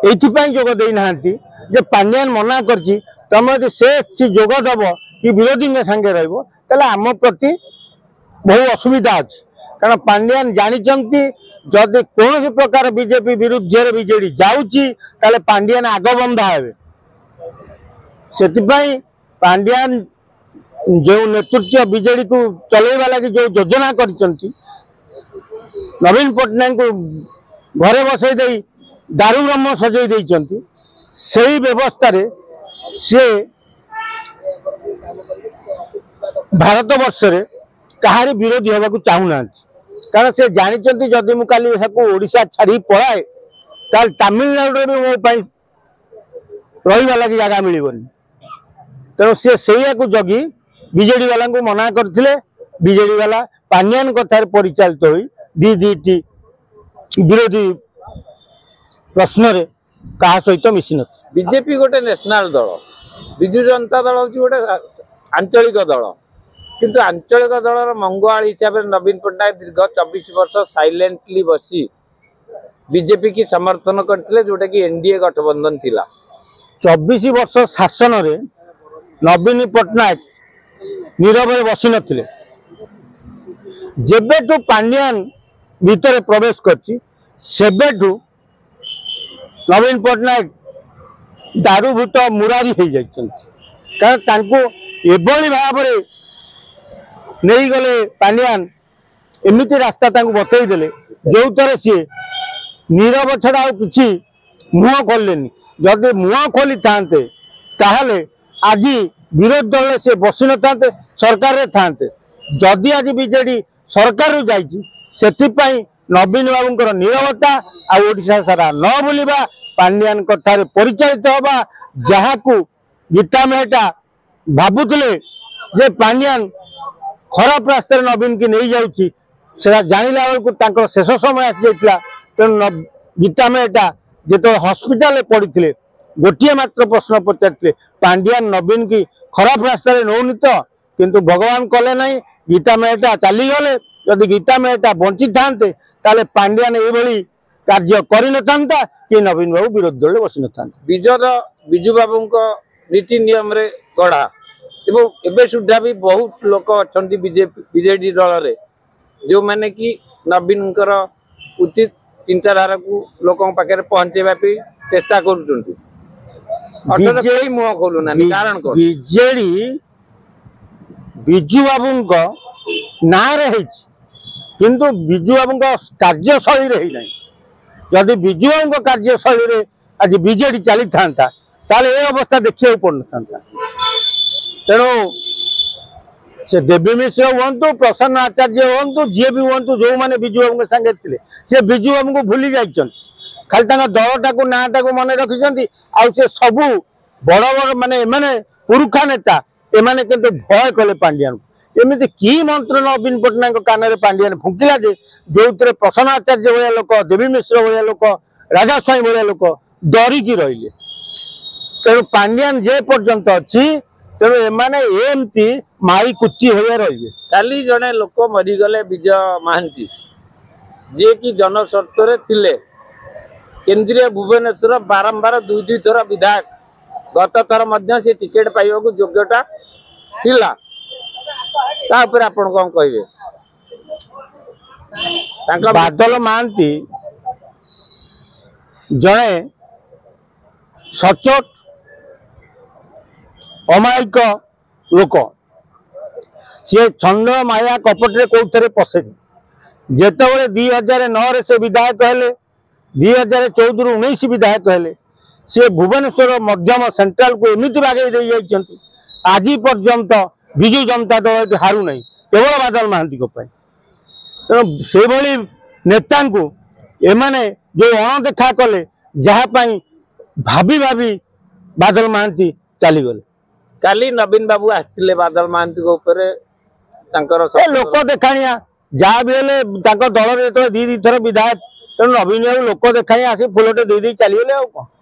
ये जोग देना जे पांड्यान मना कर तुम यदि से जोग दब कि विरोधी सांगे रम प्रति बहु असुविधा अच्छी कारण पांड्यान जानते जदि कौन प्रकार बीजेपी विरुद्ध बीजेडी जाऊँगी पांड्यान आगबंधा हे से पांड्यान जो नेतृत्व बीजेडी को चलैवा लगी जो योजना कर नवीन पट्टनायक को घरे बसई दे दारू ब्रह्म सजई देइचंती सही व्यवस्था रे से भारत वर्ष रे कहारी विरोधी होगा को चाहूना कारण से जानते जदि मु काली ओडिशा छाड़ी पलाए ताल तमिलनाडु में मो पाई रहीवा लगी जगह मिलबनी तेणु सी से जगी बीजेडी वाला को मना करथिले बीजेडी वाला पांड्यान कथार परिचालित होई दी विरोधी प्रश्न रे कहा सहित मिसी न बीजेपी गोटे नेशनल दल विजु जनता दल हूँ गोटे आंचलिक दल किंतु आंचलिक दलर मंगुआल हिसाब से नवीन पट्टनायक दीर्घ 24 वर्ष साइलेंटली बसी बीजेपी की समर्थन करते जोटा कि एनडीए गठबंधन थिला 24 वर्ष शासन रे नवीन पट्टनायक नीरव बसी नथिले जेबेठू पांड्यान भीतर प्रवेश करछि सेबेठू नवीन पट्टनायक दारूभूत मुरारी हो जाइछन्ति कारण एभली भाव नहीं गले पांड्यान एमती रास्ता बतई देले जो तरह सी नीरव छड़ा कि मुह खोलेनि जदि मुह खोली था ताहले आज विरोधी दल से बसी न था सरकार रे था जदि आज बीजेडी सरकार जाई नवीन बाबूर नीरवता आशा सारा न बुलवा पांड्यान कथार परिचालित हवा जहाँ को गीता मेहटा भावुले जे पांड्यान खराब रास्तार नवीन की नहीं जाऊँगी जानिला बेलू शेष समय आसी जाता तेणु गीता मेहटा जो हस्पिटाल पड़ते गोटे मात्र प्रश्न पचारे पांड्यान नवीन की खराब रास्तार नौनी तो किंतु भगवान कले ना गीता मेहटा चलीगले जदि गीता मेहटा बंची था पांड्यान ये कार्य कर कि नवीन बाबू विरोधी दल बसी न था विजु बाबू नीति नियम रे गढ़ा एवं सुधा भी बहुत लोक अच्छा बीजेडी दल रे जो माने कि नवीन उचित चिंताधारा को लोक पाखे पहुंचेवा चेष्टा कर मुह खोलुना कारण बीजेडी विजु बाबू ना किंतु विजु बाबू कार्यशैली रही ना जदि विजु बाबू कार्यशैली आज बीजेडी चली था ये अवस्था देखा पड़ न था तेणु से देवी मिश्र हूँ प्रसन्न आचार्य हूँ जी भी हूँ जो मैंने विजु बाबू सागे थे से विजु बाबू को भूली जाइए खाली दलटा को नाटा को मन रखिंट से सबू बड़ बड़ माने पुरुखा नेता एमाने किंतु भय कले पांड्यान एमती कि मंत्र नवीन पट्टनायक कान में पांड्यान फुंकिला जो प्रसन्न आचार्य भाया लोक देवी मिश्र भाया लोक राजा स्वाई भाया लोक डरिकी रहिले तेणु पांड्यान जे पर्यंत अच्छी तेणु एमाने एमती माई कुत्ती होया रहिबे काली जने लोक मरीगले विजय महांती जे कि जनस्वार्थ रे थिले केंद्रीय भुवनेश्वर बारंबार दुई थर विधायक गत थर मध्य से टिकेट पाइबा को योग्यता थिला तापर आपण कौन कहिबे बादल महांती जड़े सचोट अमायिक लोक सी छंद माया कपटे कौथे पशेनि जितेबाला 2009 से विधायक हेले 2014 ରୁ 19 विधायक हेले सी भुवनेश्वर मध्यम सेंट्रल को एमती बागे दे जाइछन्ति आज पर्यंत विजु जनता दल हारू नहीं केवल बादल महांती तेणु से भली नेता एमाने जो अणदेखा कले जहाँपाई भाभी भाभी बादल महांती चलीगले काली नवीन बाबू आसते बादल महांती लोक देखाणिया जहाँ भी हेले दल दी थर विधायक तेणु नवीन बाबू लोक देखाणिया आसी फुलटे दे चलीगले।